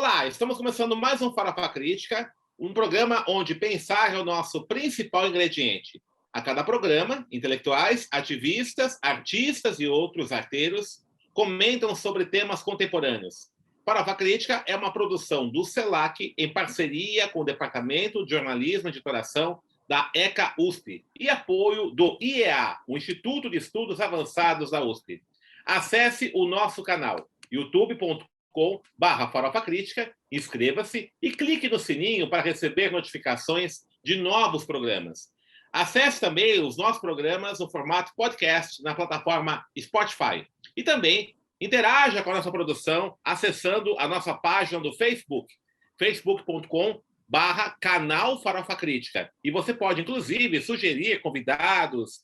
Olá, estamos começando mais um Farofa Crítica, um programa onde pensar é o nosso principal ingrediente. A cada programa, intelectuais, ativistas, artistas e outros arteiros comentam sobre temas contemporâneos. Farofa Crítica é uma produção do CELAC em parceria com o Departamento de Jornalismo e Editoração da ECA USP e apoio do IEA, o Instituto de Estudos Avançados da USP. Acesse o nosso canal youtube.com/Farofa Crítica, inscreva-se e clique no sininho para receber notificações de novos programas. Acesse também os nossos programas no formato podcast na plataforma Spotify. E também interaja com a nossa produção acessando a nossa página do Facebook, facebook.com/canal Farofa Crítica. E você pode, inclusive, sugerir convidados,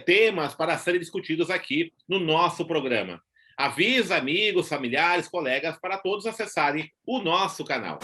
temas para serem discutidos aqui no nosso programa. Avisa amigos, familiares, colegas para todos acessarem o nosso canal.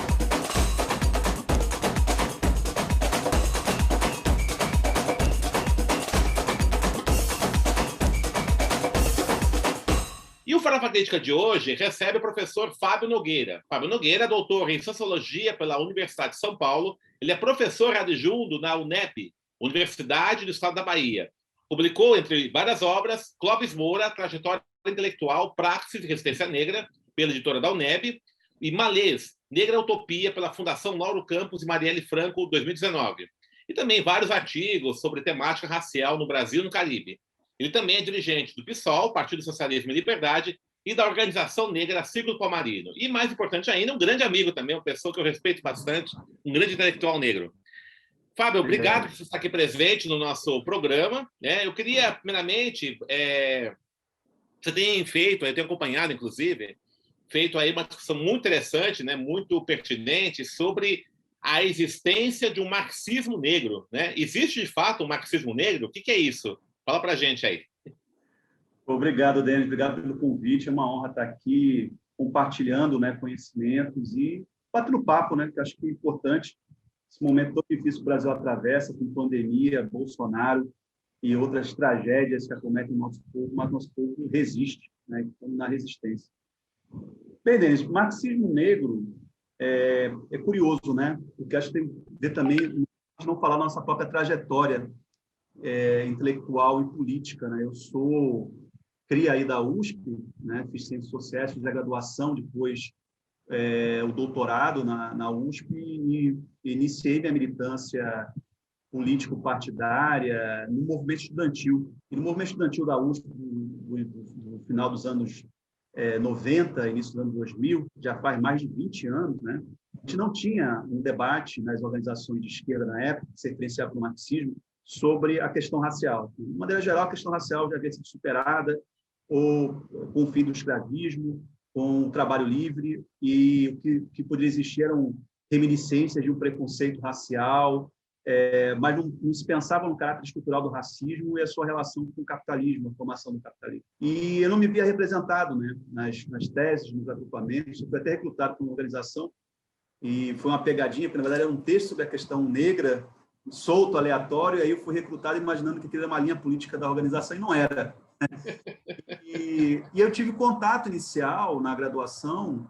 E o Farofa Crítica de hoje recebe o professor Fábio Nogueira. Fábio Nogueira é doutor em Sociologia pela Universidade de São Paulo. Ele é professor adjunto na UNEP, Universidade do Estado da Bahia. Publicou, entre várias obras, Clóvis Moura, Trajetória Intelectual, Praxis e Resistência Negra, pela editora da UNEB, e Malês, Negra Utopia, pela Fundação Lauro Campos e Marielle Franco, 2019. E também vários artigos sobre temática racial no Brasil e no Caribe. Ele também é dirigente do PSOL, Partido Socialismo e Liberdade, e da Organização Negra Círculo Palmarino. E, mais importante ainda, um grande amigo também, uma pessoa que eu respeito bastante, um grande intelectual negro. Fábio, obrigado por você estar aqui presente no nosso programa. Eu queria, primeiramente, você tem feito, eu tenho acompanhado, inclusive, feito aí uma discussão muito interessante, muito pertinente, sobre a existência de um marxismo negro. Existe, de fato, um marxismo negro? O que é isso? Fala para a gente aí. Obrigado, Denis. Obrigado pelo convite. É uma honra estar aqui compartilhando conhecimentos e batendo papo, que acho que é importante. Esse momento tão difícil que o Brasil atravessa, com pandemia, Bolsonaro e outras tragédias que acometem o nosso povo, mas nosso povo resiste, estamos na resistência. Bem, Denis, marxismo negro é curioso, porque acho que tem que ver também, não falar da nossa própria trajetória intelectual e política. Eu sou cria aí da USP, fiz Ciências Sociais, fiz a graduação, depois o doutorado na USP e iniciei minha militância político-partidária no movimento estudantil. E no movimento estudantil da USP, no final dos anos 90, início dos anos 2000, já faz mais de 20 anos, a gente não tinha um debate nas organizações de esquerda na época, que se referenciava para o marxismo, sobre a questão racial. De maneira geral, a questão racial já havia sido superada, ou com o fim do escravismo, com o trabalho livre, e o que poderia existir eram reminiscências de um preconceito racial, mas não se pensava no caráter estrutural do racismo e a sua relação com o capitalismo, a formação do capitalismo. E eu não me via representado nas teses, nos agrupamentos. Eu fui até recrutado por uma organização, e foi uma pegadinha, porque, na verdade, era um texto sobre a questão negra, solto, aleatório, e aí eu fui recrutado imaginando que aquilo era uma linha política da organização, e não era. E eu tive contato inicial na graduação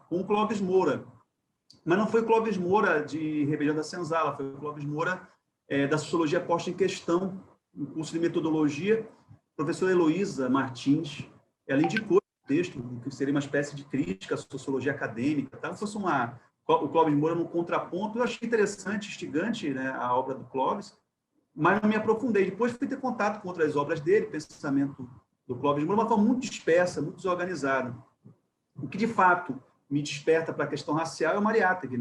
com o Clóvis Moura, mas não foi o Clóvis Moura de Rebelião da Senzala, foi o Clóvis Moura da Sociologia Posta em Questão, no curso de Metodologia. A professora Heloísa Martins, ela indicou o texto, que seria uma espécie de crítica à sociologia acadêmica, tá? Se fosse o Clóvis Moura no contraponto. Eu achei interessante, instigante, a obra do Clóvis, mas não me aprofundei. Depois fui ter contato com outras obras dele, pensamento do Clóvis Moura, de uma forma muito dispersa, muito desorganizada. O que, de fato, me desperta para a questão racial é o Mariátegui,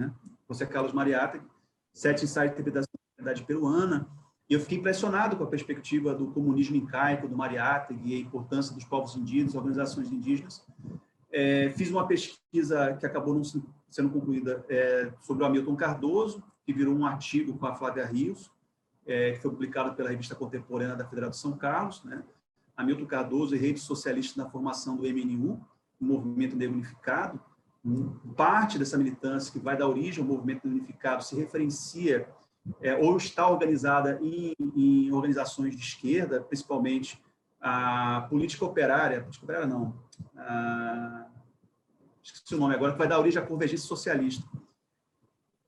José Carlos Mariátegui, 7 ensaios de interpretação da realidade peruana, e eu fiquei impressionado com a perspectiva do comunismo incaico, do Mariátegui, e a importância dos povos indígenas, organizações indígenas. Fiz uma pesquisa que acabou não sendo concluída sobre o Hamilton Cardoso, que virou um artigo com a Flávia Rios, que foi publicado pela Revista Contemporânea da Federal de São Carlos, Hamilton Cardoso e redes socialistas na formação do MNU, o Movimento Negro Unificado. Parte dessa militância que vai dar origem ao Movimento Negro Unificado se referencia ou está organizada em organizações de esquerda, principalmente a política operária não, esqueci o nome agora, que vai dar origem à convergência socialista.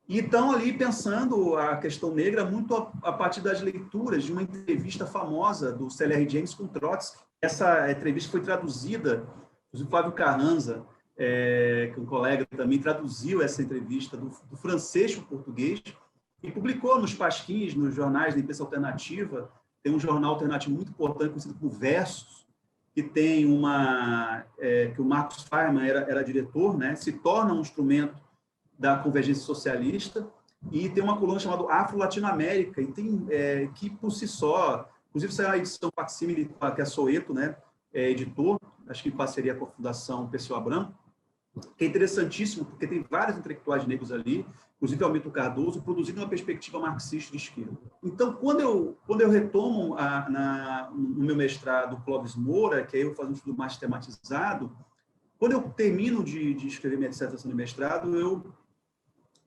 E estão ali pensando a questão negra muito a partir das leituras de uma entrevista famosa do C.L.R. James com Trotsky. Essa entrevista foi traduzida, o Flávio Carranza, que é um colega também, traduziu essa entrevista do francês para o português e publicou nos pasquins, nos jornais da imprensa alternativa. Tem um jornal alternativo muito importante, conhecido por Versus, que tem que o Marcos Feynman era diretor, né? Se torna um instrumento da convergência socialista, e tem uma coluna chamada Afro-Latino-América, e tem que, por si só, inclusive saiu a edição facsímile, que é Soeto, né? Editor, acho que em parceria com a Fundação Perseu Abramo, que é interessantíssimo, porque tem vários intelectuais negros ali, inclusive Almito Cardoso, produzindo uma perspectiva marxista de esquerda. Então, quando eu retomo no meu mestrado Clóvis Moura, que aí eu faço um estudo mais tematizado, quando eu termino de escrever minha dissertação de mestrado, eu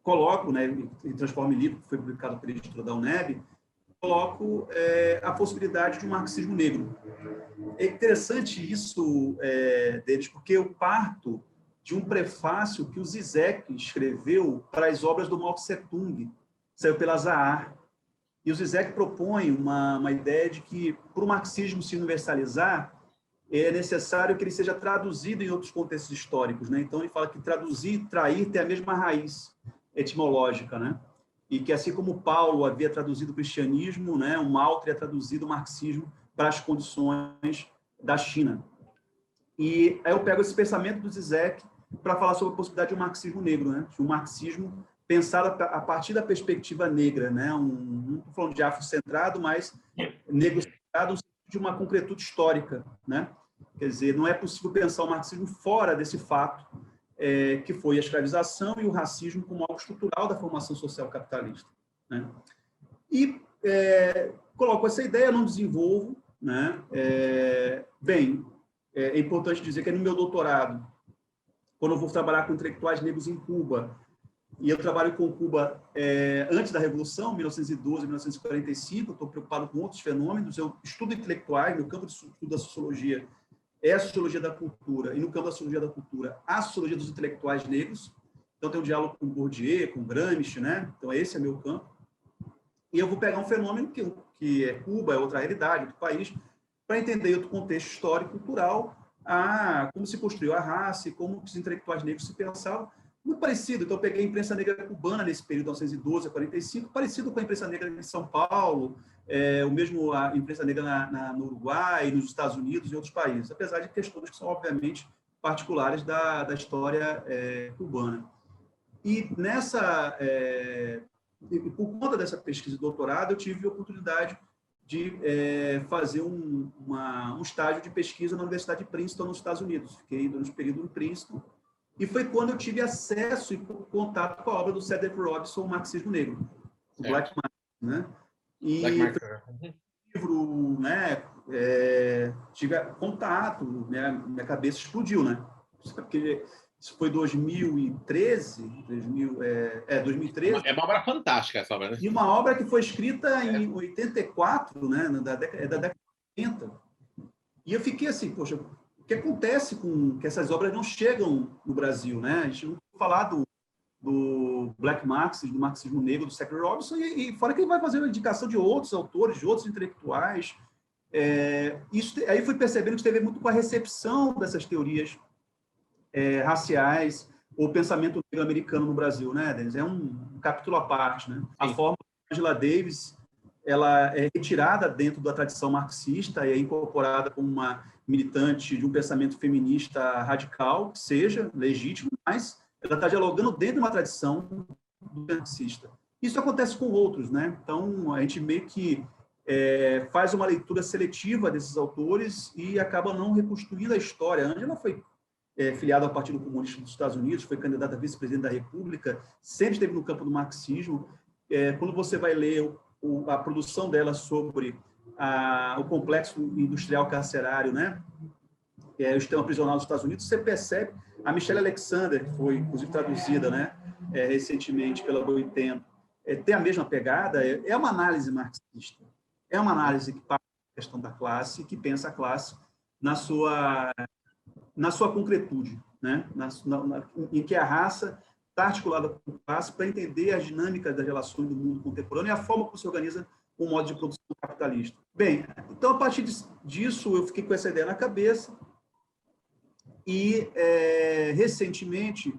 coloco, né, e transformo em livro, que foi publicado pela editora da UNEB, coloco a possibilidade de um marxismo negro. É interessante isso deles, porque eu parto de um prefácio que o Zizek escreveu para as obras do Mao Tse-tung, saiu pela Zahar. E o Zizek propõe uma ideia de que, para o marxismo se universalizar, é necessário que ele seja traduzido em outros contextos históricos, né? Então, ele fala que traduzir e trair tem a mesma raiz etimológica, né? E que, assim como Paulo havia traduzido o cristianismo, né, o Mao teria traduzido o marxismo para as condições da China. E aí eu pego esse pensamento do Zizek para falar sobre a possibilidade de um marxismo negro, né? De um marxismo pensado a partir da perspectiva negra, né? Não estou falando de afrocentrado, mas negro centrado de uma concretude histórica, né? Quer dizer, não é possível pensar o marxismo fora desse fato que foi a escravização e o racismo como algo estrutural da formação social capitalista, né? E coloco essa ideia, não desenvolvo, né? Bem, é importante dizer que no meu doutorado, quando eu vou trabalhar com intelectuais negros em Cuba, e eu trabalho com Cuba antes da Revolução, 1912, 1945, estou preocupado com outros fenômenos, eu estudo intelectuais, meu campo de estudo da sociologia é a sociologia da cultura, e no campo da sociologia da cultura, a sociologia dos intelectuais negros, então tem um diálogo com Bourdieu, com Gramsci, né? Então esse é meu campo, e eu vou pegar um fenômeno que é Cuba, é outra realidade, outro país, para entender outro contexto histórico e cultural, como se construiu a raça e como os intelectuais negros se pensavam. Muito parecido. Então, eu peguei a imprensa negra cubana nesse período, 1912 a 45, parecido com a imprensa negra em São Paulo, o mesmo a imprensa negra no Uruguai, nos Estados Unidos e em outros países, apesar de questões que são, obviamente, particulares da história cubana. E por conta dessa pesquisa de doutorado, eu tive a oportunidade de fazer um estágio de pesquisa na Universidade de Princeton, nos Estados Unidos. Fiquei durante um período em Princeton, e foi quando eu tive acesso e contato com a obra do Cedric Robinson, O Marxismo Negro, o Black Marx, né? E Black Marx. Livro, né? Tive contato, minha cabeça explodiu, né? Porque isso foi 2013, 2013. É uma obra fantástica essa obra, né? E uma obra que foi escrita em 84, né? Da década de 80. E eu fiquei assim, poxa, o que acontece com que essas obras não chegam no Brasil, né? A gente não falar do Black Marx, do marxismo negro, do Cedric Robinson, e fora que ele vai fazer uma indicação de outros autores, de outros intelectuais. Aí fui percebendo que teve muito com a recepção dessas teorias raciais ou pensamento negro americano no Brasil, né, Denis? É um capítulo à parte, né? Sim. A forma que Angela Davis ela é retirada dentro da tradição marxista e é incorporada como uma militante de um pensamento feminista radical, que seja legítimo, mas ela está dialogando dentro de uma tradição marxista. Isso acontece com outros, né? Então, a gente meio que faz uma leitura seletiva desses autores e acaba não reconstruindo a história. A Angela foi filiada ao Partido Comunista dos Estados Unidos, foi candidata a vice-presidente da República, sempre esteve no campo do marxismo. Quando você vai ler a produção dela sobre o complexo industrial carcerário, né? O sistema prisional dos Estados Unidos, você percebe a Michelle Alexander, que foi, inclusive, traduzida, né, recentemente pela Boitempo, tem a mesma pegada, é uma análise marxista, é uma análise que parte da questão da classe, que pensa a classe na sua concretude, né, em que a raça está articulada com classe para entender as dinâmicas das relações do mundo contemporâneo e a forma como se organiza um modo de produção capitalista. Bem, então, a partir disso, eu fiquei com essa ideia na cabeça e, recentemente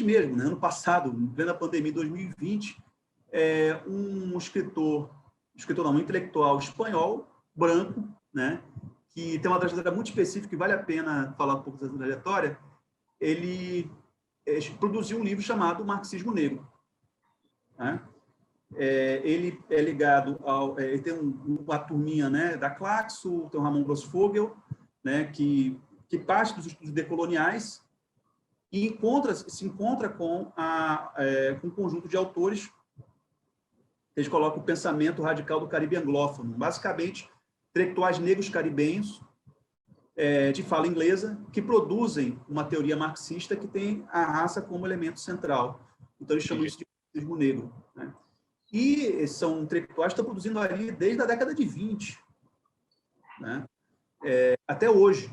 mesmo, né, ano passado, em plena pandemia de 2020, um intelectual espanhol, branco, né, que tem uma trajetória muito específica e vale a pena falar um pouco dessa trajetória, ele produziu um livro chamado Marxismo Negro. Né? Ele é ligado ele tem uma turminha, né, da Claxo, tem o Ramon Grossfogel, né, que parte dos estudos decoloniais e se encontra com um conjunto de autores que eles colocam o pensamento radical do Caribe anglófono, basicamente intelectuais negros caribenhos de fala inglesa que produzem uma teoria marxista que tem a raça como elemento central. Então, eles chamam isso de marxismo negro. Né? E são intelectuais que estão produzindo ali desde a década de 20, né? Até hoje.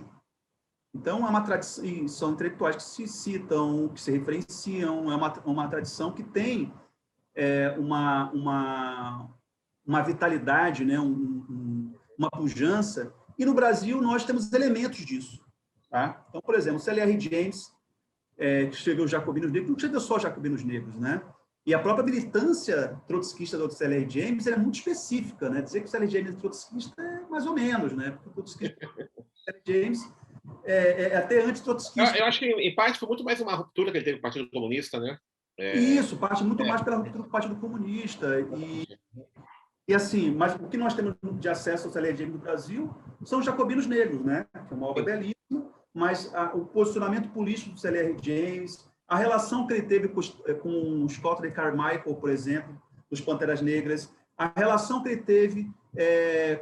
Então, é uma tradição, e são intelectuais que se citam, que se referenciam, é uma tradição que tem uma vitalidade, né? Uma pujança, e no Brasil nós temos elementos disso. Tá? Então, por exemplo, o C.L.R. James, que escreveu Os Jacobinos Negros, não escreveu só Jacobinos Negros, né? E a própria militância trotskista do C.L.R. James é muito específica, né? Dizer que o C.L.R. James é trotskista é mais ou menos, né? Porque o trotskista do C.L.R. James é até anti-trotskista. Eu acho que, em parte, foi muito mais uma ruptura que ele teve com o Partido Comunista, né? Isso, parte muito mais pela ruptura do Partido Comunista. E assim, mas o que nós temos de acesso ao C.L.R. James no Brasil são os Jacobinos Negros, né? Que é uma obra belíssima, mas o posicionamento político do C.L.R. James, a relação que ele teve com o Scott e Carmichael, por exemplo, dos Panteras Negras, a relação que ele teve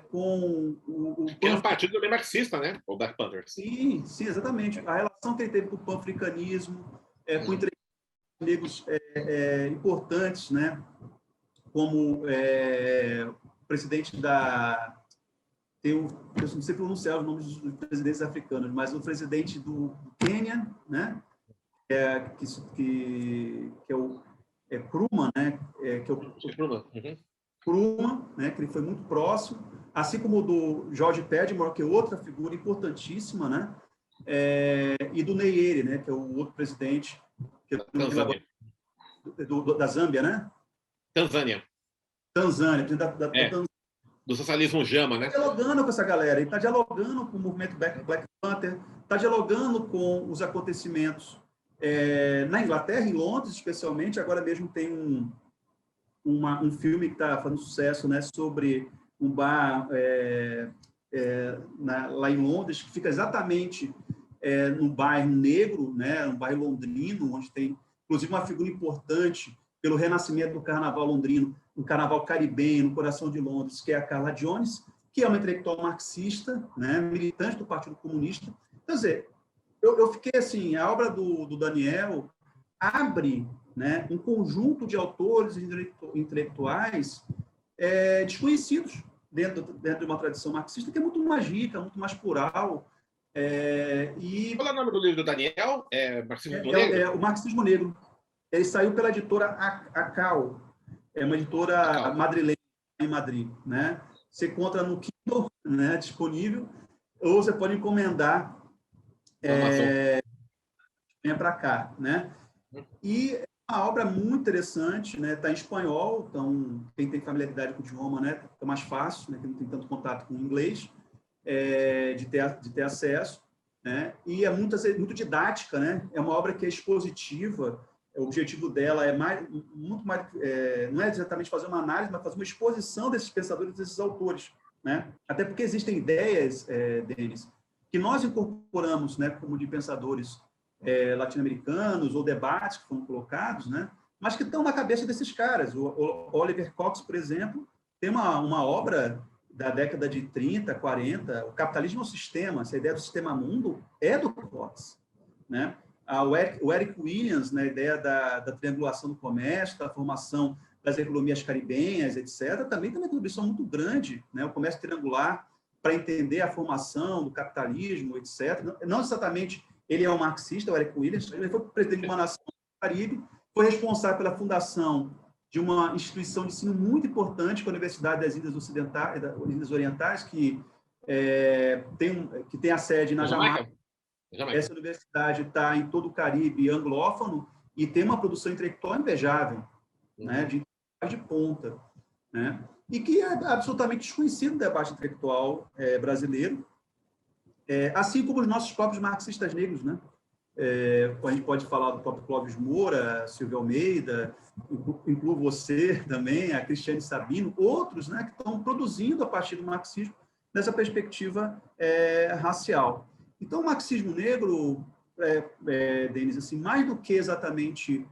com que é um partido também marxista, né? O Black Panthers. Sim, exatamente. A relação que ele teve com o panafricanismo, com intelectuais negros importantes, né? Como o presidente eu não sei pronunciar os nomes dos presidentes africanos, mas o presidente do Quênia, né? Que é o Nkrumah, né? Que é o Nkrumah, né? Que ele foi muito próximo, assim como o do George Padmore, que é outra figura importantíssima, né? E do Nyerere, né? Que é o outro presidente da Zâmbia, né? Tanzânia, do socialismo Jama, né? Está dialogando com essa galera, ele está dialogando com o movimento Black Panther, está dialogando com os acontecimentos na Inglaterra, em Londres, especialmente. Agora mesmo tem um filme que está fazendo sucesso, né, sobre um bar lá em Londres, que fica exatamente no bairro negro, né, um bairro londrino, onde tem, inclusive, uma figura importante pelo renascimento do carnaval londrino, um carnaval caribenho no coração de Londres, que é a Carla Jones, que é uma intelectual marxista, né, militante do Partido Comunista. Quer dizer, eu fiquei assim, a obra do Daniel abre, né, um conjunto de autores e intelectuais desconhecidos dentro de uma tradição marxista que é muito mais rica, muito mais plural. Qual é o nome do livro do Daniel? Marxismo Negro? O Marxismo Negro. Ele saiu pela editora ACAL, é uma editora madrilenha em Madrid, né? Você encontra no Kindle, né, disponível, ou você pode encomendar venha para cá, né? E é uma obra muito interessante, né? Está em espanhol, então quem tem familiaridade com o idioma, né, fica mais fácil, né? Que não tem tanto contato com o inglês, de ter acesso, né? E é muito didática, né? É uma obra que é expositiva. O objetivo dela muito mais, não é exatamente fazer uma análise, mas fazer uma exposição desses pensadores, desses autores, né? Até porque existem ideias, Denis, que nós incorporamos, né, como de pensadores latino-americanos ou debates que foram colocados, né? Mas que estão na cabeça desses caras. O Oliver Cox, por exemplo, tem uma obra da década de 30, 40, O Capitalismo é um Sistema, essa ideia do sistema mundo é do Cox, né? O Eric Williams, na ideia da triangulação do comércio, da formação das economias caribenhas, etc., também tem uma contribuição muito grande, né? O comércio triangular, para entender a formação do capitalismo, etc. Não exatamente Ele é um marxista, o Eric Williams. Ele foi presidente de uma nação do Caribe, foi responsável pela fundação de uma instituição de ensino muito importante, que é a Universidade das Índias Ocidentais, das Índias Orientais, que tem a sede na Jamaica. Essa universidade está em todo o Caribe anglófono e tem uma produção intelectual invejável, né, de ponta, né, e que é absolutamente desconhecido no debate intelectual brasileiro, assim como os nossos próprios marxistas negros, né? A gente pode falar do próprio Clóvis Moura, Silvio Almeida, incluo você também, a Cristiane Sabino, outros, né, que estão produzindo a partir do marxismo nessa perspectiva racial. Então, o marxismo negro, Denis, assim, mais do que exatamente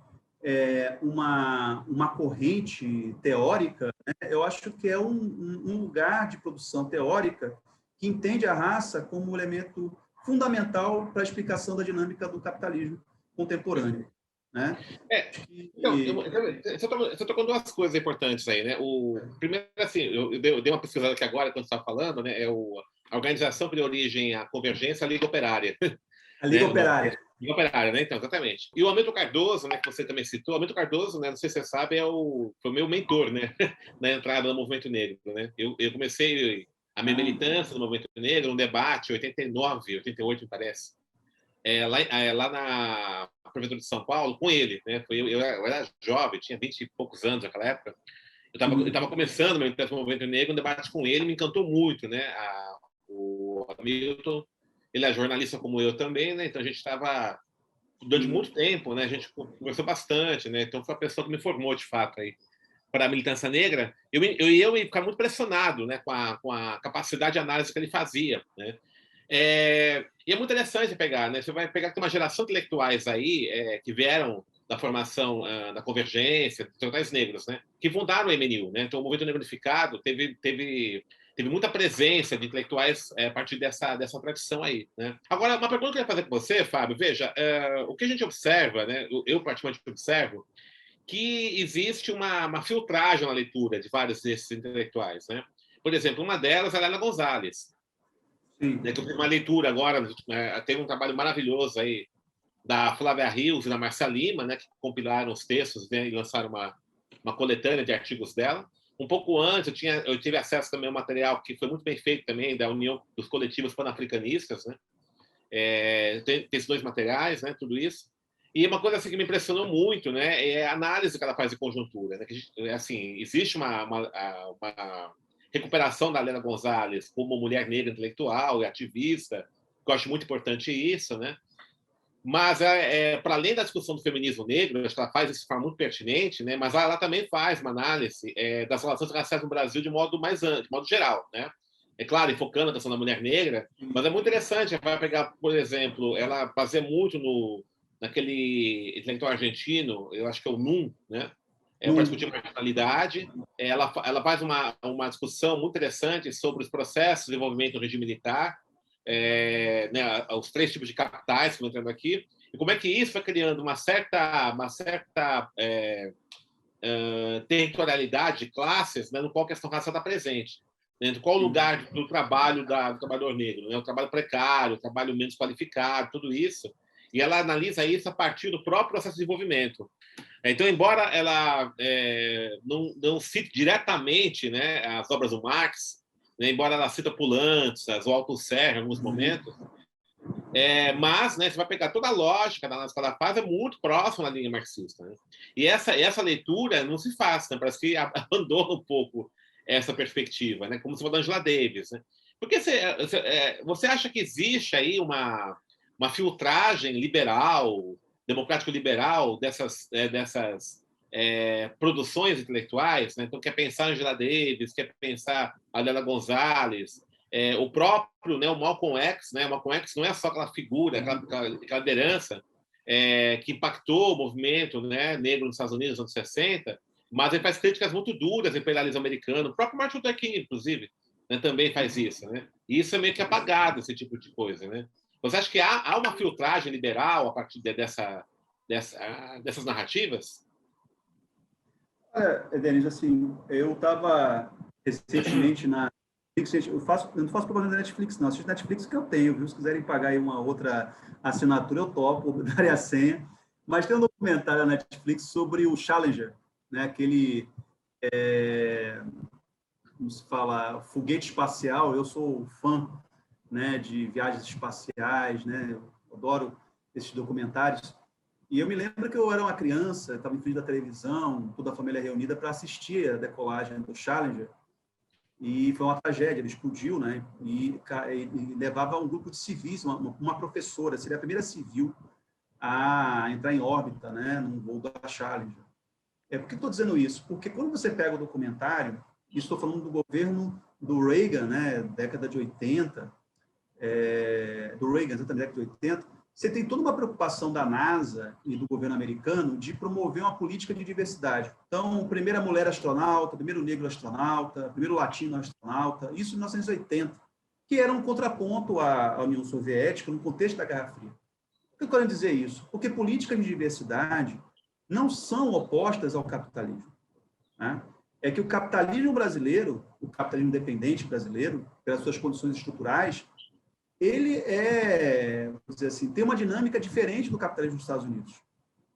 uma corrente teórica, né, eu acho que é um lugar de produção teórica que entende a raça como um elemento fundamental para a explicação da dinâmica do capitalismo contemporâneo, né? Então, você tocou duas coisas importantes aí, né? Primeiro, assim, eu dei uma pesquisada aqui agora, quando você estava falando, né? A organização que deu origem à Convergência, a Liga Operária. A Liga Operária. Liga Operária, né? Então, exatamente. E o Hamilton Cardoso, né, que você também citou, o Hamilton Cardoso, né, não sei se você sabe, foi o meu mentor, né? Na entrada no movimento negro, né? Eu comecei a minha militância no movimento negro, um debate, 89, 88, me parece, lá na Prefeitura de São Paulo, com ele, né? Eu era jovem, tinha 20 e poucos anos naquela época. Eu estava começando meu militância no movimento negro, um debate com ele, me encantou muito, né? O Hamilton, ele é jornalista como eu também, né? Então a gente estava durante muito tempo, né? A gente conversou bastante, né? Então foi a pessoa que me formou de fato aí para a militância negra. Eu ia ficar muito pressionado, né? Com a capacidade de análise que ele fazia, né? E é muito interessante pegar, né? Você vai pegar que tem uma geração de intelectuais aí que vieram da formação da Convergência, dos intelectuais negros, né? Que fundaram o MNU, né? Então o movimento negro unificado teve muita presença de intelectuais a partir dessa tradição aí, né? Agora, uma pergunta que eu ia fazer para você, Fábio, veja, o que a gente observa, né? Eu particularmente observo que existe uma filtragem na leitura de vários desses intelectuais, né? Por exemplo, uma delas é a Helena Gonzalez, né, que eu fiz uma leitura agora, tem um trabalho maravilhoso aí da Flávia Rios e da Marcia Lima, né, que compilaram os textos, né, e lançaram uma coletânea de artigos dela. Um pouco antes, eu tive acesso também a um material que foi muito bem feito também, da União dos Coletivos Panafricanistas, né? Tem esses dois materiais, né, tudo isso. E uma coisa assim, que me impressionou muito, né, é a análise que ela faz de conjuntura, né? Assim, existe uma recuperação da Helena Gonzalez como mulher negra intelectual e ativista, que eu acho muito importante isso, né? Mas, para além da discussão do feminismo negro, acho que ela faz isso de forma muito pertinente, né? Mas ela também faz uma análise das relações raciais no Brasil de modo mais amplo, de modo geral, né? É claro, enfocando a questão da mulher negra, mas é muito interessante. Ela vai pegar, por exemplo, ela baseia muito naquele intelectual argentino, eu acho que é o Nun, né? Para discutir marginalidade. Ela faz uma discussão muito interessante sobre os processos de desenvolvimento do regime militar, né, os três tipos de capitais que estão entrando aqui, e como é que isso vai criando uma certa territorialidade de classes, né, no qual a questão racial está presente. Dentro qual o lugar do trabalho do trabalhador negro, né? O trabalho precário, o trabalho menos qualificado, tudo isso. E ela analisa isso a partir do próprio processo de desenvolvimento. Então, embora ela não cite diretamente, né, as obras do Marx, né, embora ela cita Pulantzas ou Althusser em alguns momentos, mas, né, você vai pegar toda a lógica da análise que ela faz, é muito próxima da linha marxista, né? E essa leitura não se faz, né? Parece que abandona um pouco essa perspectiva, né? Como se fosse da Angela Davis, né? Porque você acha que existe aí uma filtragem liberal, democrático-liberal dessas produções intelectuais, né? Então, quer pensar Angela Davis, quer pensar a Lélia Gonzalez, o próprio, né, o Malcolm X, né? O Malcolm X não é só aquela figura, aquela liderança que impactou o movimento, né, negro nos Estados Unidos nos anos 60, mas ele faz críticas muito duras ao imperialismo americano. O próprio Martin Luther King, inclusive, né, também faz isso, né? E isso é meio que apagado, esse tipo de coisa, né? Você acha que há uma filtragem liberal a partir dessas narrativas? Denis, assim, eu estava recentemente eu não faço propaganda da Netflix, não. Assisto Netflix que eu tenho, viu? Se quiserem pagar aí uma outra assinatura, eu topo, darei a senha. Mas tem um documentário na Netflix sobre o Challenger, né? Aquele, como se fala, foguete espacial. Eu sou fã, né, de viagens espaciais, né? Eu adoro esses documentários. E eu me lembro que eu era uma criança, estava em frente da televisão, toda a família reunida para assistir a decolagem do Challenger. E foi uma tragédia, ele explodiu, né? E levava um grupo de civis, uma professora, seria a primeira civil a entrar em órbita, né? Num voo da Challenger. Por que estou dizendo isso? Porque quando você pega o documentário, e estou falando do governo do Reagan, né? Década de 80, do Reagan, exatamente, década de 80, você tem toda uma preocupação da NASA e do governo americano de promover uma política de diversidade. Então, primeira mulher astronauta, primeiro negro astronauta, primeiro latino astronauta, isso em 1980, que era um contraponto à União Soviética no contexto da Guerra Fria. Por que eu quero dizer isso? Porque políticas de diversidade não são opostas ao capitalismo, né? É que o capitalismo brasileiro, o capitalismo independente brasileiro, pelas suas condições estruturais, ele vamos dizer assim, tem uma dinâmica diferente do capitalismo dos Estados Unidos.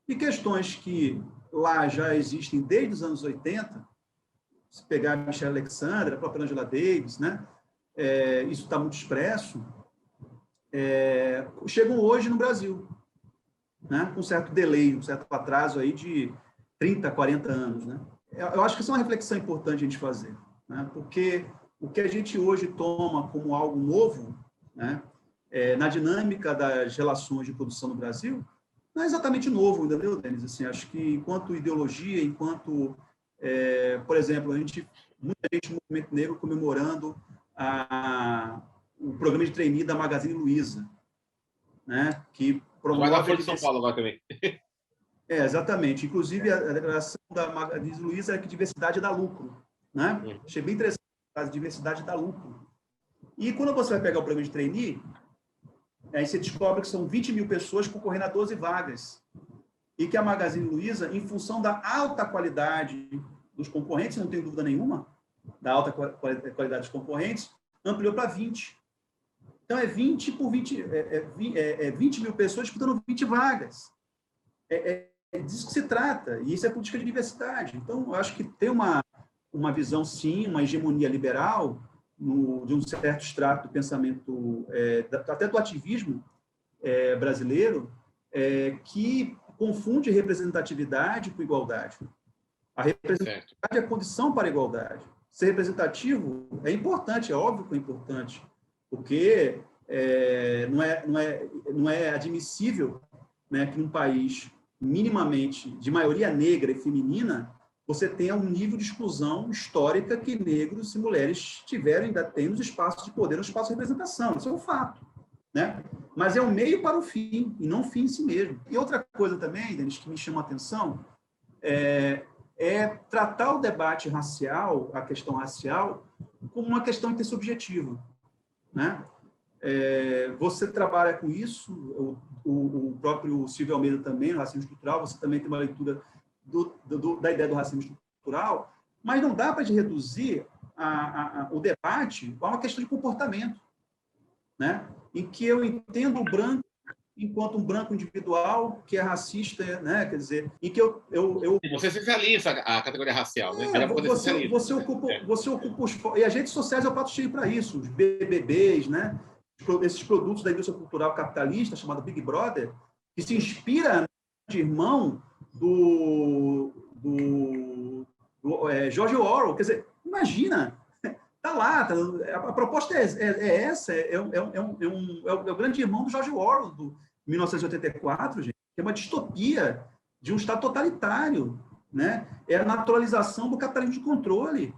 E questões que lá já existem desde os anos 80, se pegar a Michelle Alexander, a própria Angela Davis, né? Isso está muito expresso, chegam hoje no Brasil, né? Com um certo delay, um certo atraso aí de 30, 40 anos. Né? Eu acho que isso é uma reflexão importante a gente fazer, né? Porque o que a gente hoje toma como algo novo, né, na dinâmica das relações de produção no Brasil, não é exatamente novo, entendeu, Denis? Assim, acho que enquanto ideologia, enquanto, por exemplo, muita gente no movimento negro comemorando o programa de trainee da Magazine Luiza, né, que promove... Agora foi de São Paulo agora também. Exatamente. Inclusive, a declaração da Magazine Luiza é que diversidade dá lucro, né? Achei bem interessante, a diversidade dá lucro. E quando você vai pegar o programa de trainee, aí você descobre que são 20 mil pessoas concorrendo a 12 vagas. E que a Magazine Luiza, em função da alta qualidade dos concorrentes, não tenho dúvida nenhuma, da alta qualidade dos concorrentes, ampliou para 20. Então, 20 por 20, 20 mil pessoas disputando 20 vagas. É disso que se trata, e isso é política de diversidade. Então, eu acho que tem uma visão, sim, uma hegemonia liberal, de um certo extrato do pensamento, até do ativismo brasileiro, que confunde representatividade com igualdade. A representatividade é a condição para a igualdade. Ser representativo é importante, é óbvio que é importante, porque não é admissível, né, que num país minimamente de maioria negra e feminina você tenha um nível de exclusão histórica que negros e mulheres tiveram e ainda têm nos espaços de poder, no espaço de representação. Isso é um fato, né? Mas é um meio para o fim, e não um fim em si mesmo. E outra coisa também, Denis, que me chama a atenção, é tratar o debate racial, a questão racial, como uma questão intersubjetiva, né? Você trabalha com isso, o próprio Silvio Almeida também, no racismo estrutural, você também tem uma leitura da ideia do racismo estrutural, mas não dá para reduzir o debate a uma questão de comportamento, né? Em que eu entendo o branco enquanto um branco individual que é racista, né? Quer dizer, em que eu você socializa a categoria racial, né? Você ocupa e as redes sociais é o prato cheio para isso, os BBBs, né? Esses produtos da indústria cultural capitalista chamado Big Brother, que se inspira no irmão do George Orwell. Quer dizer, imagina, tá lá, a proposta é essa, é o grande irmão do George Orwell, do 1984, gente, que é uma distopia de um Estado totalitário, né? É a naturalização do capitalismo de controle.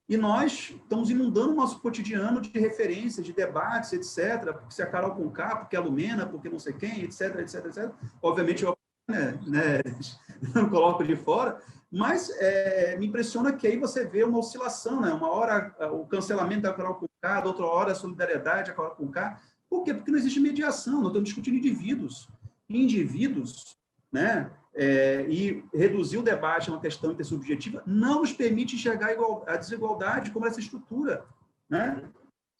E nós estamos inundando o nosso cotidiano de referências, de debates, etc., porque se a Carol Conká, porque a Lumena, porque não sei quem, etc., etc., etc. Obviamente, eu não coloco de fora, mas me impressiona que aí você vê uma oscilação, né? Uma hora o cancelamento da Carol Conká, da outra hora a solidariedade à Carol Conká. Por quê? Porque não existe mediação, nós estamos discutindo indivíduos. E indivíduos, né? E reduzir o debate a uma questão intersubjetiva não nos permite enxergar a desigualdade como essa estrutura, né?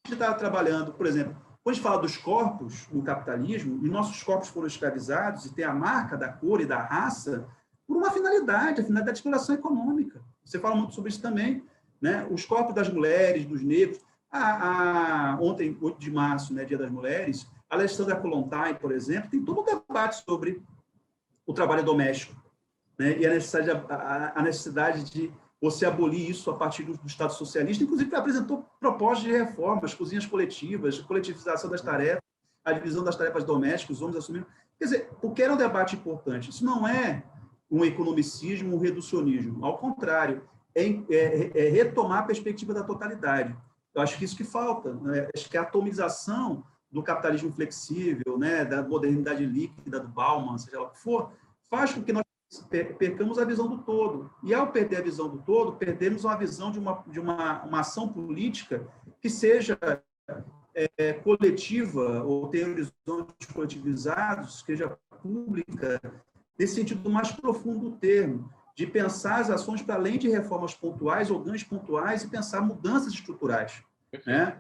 A gente está trabalhando, por exemplo, quando a gente fala dos corpos no capitalismo, os nossos corpos foram escravizados e tem a marca da cor e da raça por uma finalidade, a finalidade de exploração econômica. Você fala muito sobre isso também, né? Os corpos das mulheres, dos negros. Ontem, 8 de março, né, Dia das Mulheres, a Alexandra Kollontai, por exemplo, tem todo um debate sobre o trabalho doméstico, né? E a necessidade de você abolir isso a partir do Estado socialista. Inclusive, apresentou propostas de reformas, cozinhas coletivas, coletivização das tarefas, a divisão das tarefas domésticas, os homens assumindo. Quer dizer, o que era um debate importante? Isso não é um economicismo, um reducionismo. Ao contrário, é retomar a perspectiva da totalidade. Eu acho que isso que falta, né? Acho que a atomização do capitalismo flexível, né, da modernidade líquida do Bauman, seja lá o que for, faz com que nós percamos a visão do todo. E, ao perder a visão do todo, perdemos uma visão de uma ação política que seja coletiva, ou tenha horizontes coletivizados, seja pública, nesse sentido mais profundo do termo, de pensar as ações para além de reformas pontuais ou ganhos pontuais e pensar mudanças estruturais, né?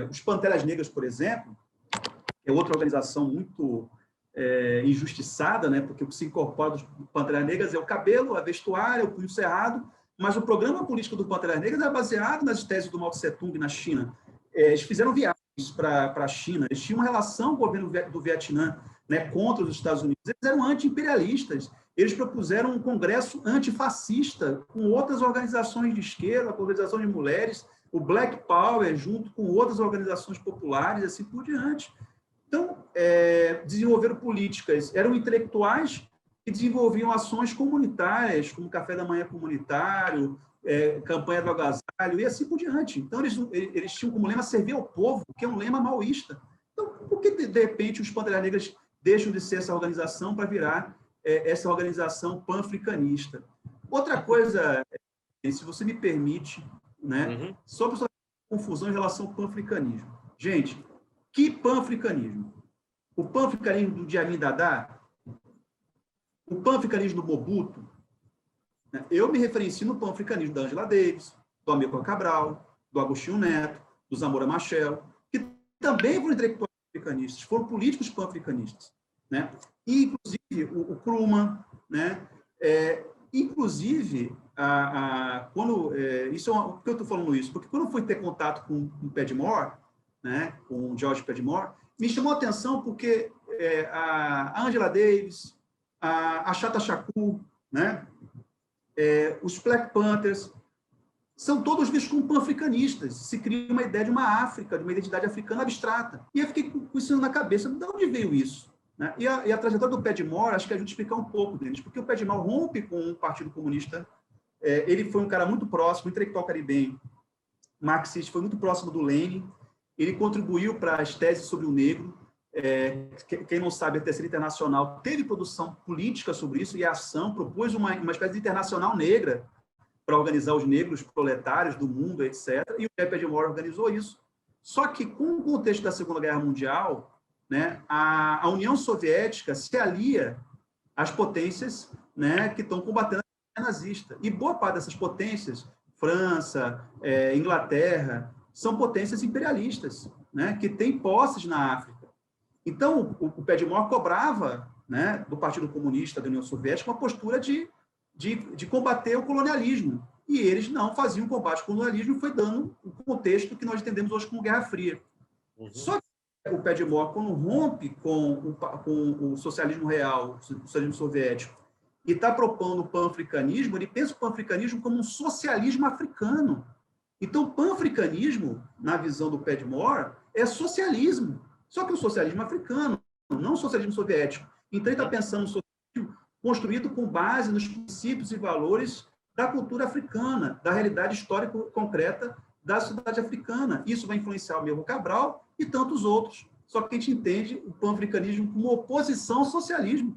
Os Panteras Negras, por exemplo, é outra organização muito injustiçada, né? Porque o que se incorpora dos Panteras Negras é o cabelo, a vestuário, o punho cerrado, mas o programa político do Panteras Negras é baseado nas teses do Mao Tse-tung na China. Eles fizeram viagens para a China, eles tinham uma relação com o governo do Vietnã, né, contra os Estados Unidos. Eles eram anti-imperialistas. Eles propuseram um congresso antifascista com outras organizações de esquerda, com a organização de mulheres, o Black Power, junto com outras organizações populares, e assim por diante. Então, desenvolveram políticas, eram intelectuais que desenvolviam ações comunitárias, como café da manhã comunitário, campanha do agasalho, e assim por diante. Então, eles tinham como lema servir ao povo, que é um lema maoísta. Então, por que, de repente, os Panteras Negras deixam de ser essa organização para virar essa organização pan-africanista? Outra coisa, se você me permite, né, só para confusão em relação ao pan-africanismo. Gente, que pan-africanismo? O pan-africanismo do Idi Amin Dada? O pan-africanismo do Mobutu? Eu me referencio no pan-africanismo da Angela Davis, do Amílcar Cabral, do Agostinho Neto, do Zamora Machel, que também foram intelectuais pan-africanistas, foram políticos pan-africanistas, né? E, inclusive, o Krumah, né? Inclusive, por que eu estou falando isso? Porque quando eu fui ter contato com o Padmore, né, com o George Padmore, me chamou a atenção porque a Angela Davis, a Chata Shakur, né, os Black Panthers, são todos vistos como pan-africanistas. Se cria uma ideia de uma África, de uma identidade africana abstrata. E eu fiquei com isso na cabeça. De onde veio isso? Né? E a trajetória do Padmore, acho que ajuda a explicar um pouco deles, porque o Padmore rompe com o Partido Comunista. Ele foi um cara muito próximo, intelectual caribenho, marxista, foi muito próximo do Lenin. Ele contribuiu para as teses sobre o negro. Quem não sabe, a Terceira Internacional teve produção política sobre isso e a ação propôs uma espécie de internacional negra para organizar os negros proletários do mundo, etc. E o Padmore organizou isso. Só que, com o contexto da Segunda Guerra Mundial, né, a União Soviética se alia às potências, né, que estão combatendo a nazista. E boa parte dessas potências, França, Inglaterra, são potências imperialistas, né, que têm posses na África. Então, o Padmore cobrava, né, do Partido Comunista da União Soviética uma postura de combater o colonialismo. E eles não faziam combate ao colonialismo, foi dando o contexto que nós entendemos hoje como Guerra Fria. Só que o Padmore, quando rompe com o socialismo real, o socialismo soviético, e está propondo o pan-africanismo, ele pensa o pan-africanismo como um socialismo africano. Então, o pan-africanismo, na visão do Padmore, é socialismo. Só que o socialismo africano, não o socialismo soviético. Então, ele está pensando no socialismo construído com base nos princípios e valores da cultura africana, da realidade histórica concreta da sociedade africana. Isso vai influenciar o Amílcar Cabral e tantos outros. Só que a gente entende o pan-africanismo como oposição ao socialismo.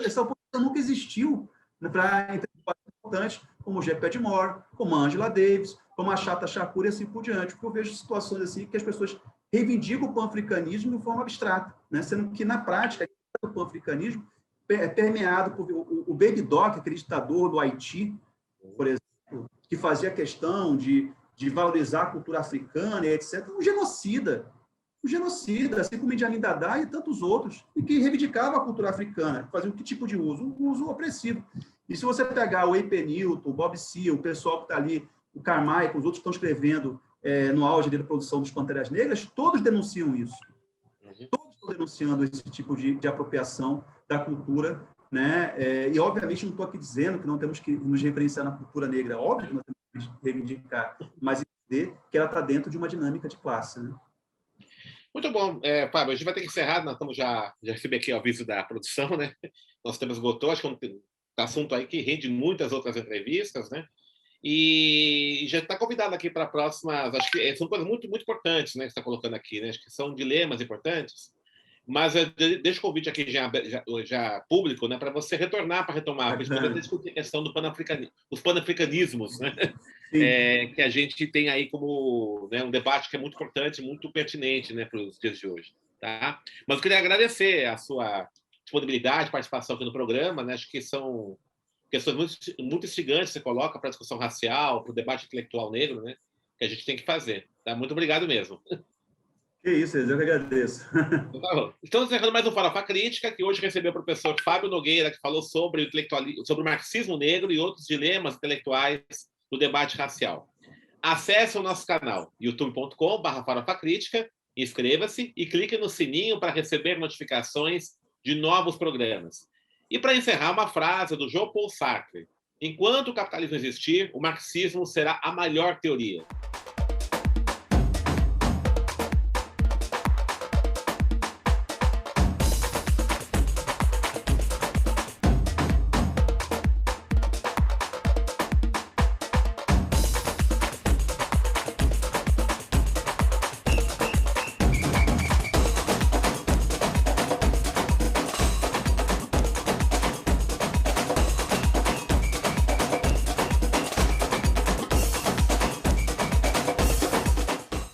Essa oposição nunca existiu para intelectuais importantes como o G. Padmore, como a Angela Davis, como a Chata Shakur e assim por diante. Porque eu vejo situações assim que as pessoas reivindicam o pan-africanismo de forma abstrata, né? Sendo que, na prática, o pan-africanismo é permeado por o Baby Doc, aquele ditador do Haiti, por exemplo, que fazia questão de de valorizar a cultura africana e etc., um genocida, assim como Idi Amin Dada e tantos outros, e que reivindicava a cultura africana, fazia que tipo de uso? Um uso opressivo. E se você pegar o A.P. Newton, o Bob Seale, o pessoal que está ali, o Carmichael, os outros que estão escrevendo no auge da produção dos Panteras Negras, todos denunciam isso. Todos estão denunciando esse tipo de apropriação da cultura, né? E, obviamente, não estou aqui dizendo que não temos que nos referenciar na cultura negra, óbvio que nós temos que reivindicar, mas entender que ela está dentro de uma dinâmica de classe, né? Muito bom. Fábio, a gente vai ter que encerrar, nós estamos já recebi aqui o aviso da produção, né? Nosso tempo esgotou, acho que é um assunto aí que rende muitas outras entrevistas, né? E já está convidado aqui para próximas, acho que são coisas muito, muito importantes, né, que você está colocando aqui, né? Acho que são dilemas importantes, mas deixo o convite aqui já público, né, para você retornar, para retomar, para a gente poder discutir a questão do dos panafricanismos, né? Que a gente tem aí como, né, um debate que é muito importante, muito pertinente, né, para os dias de hoje. Tá? Mas eu queria agradecer a sua disponibilidade, participação aqui no programa, né? Acho que são questões muito, muito instigantes que você coloca para a discussão racial, para o debate intelectual negro, né? Que a gente tem que fazer. Tá? Muito obrigado mesmo. Que isso, eu que agradeço. Então, tá bom. Estamos encerrando mais um Farofa Crítica, que hoje recebeu o professor Fábio Nogueira, que falou sobre o marxismo negro e outros dilemas intelectuais do debate racial. Acesse o nosso canal youtube.com/farofacrítica, inscreva-se e clique no sininho para receber notificações de novos programas. E para encerrar, uma frase do Jean Paul Sartre: enquanto o capitalismo existir, o marxismo será a maior teoria.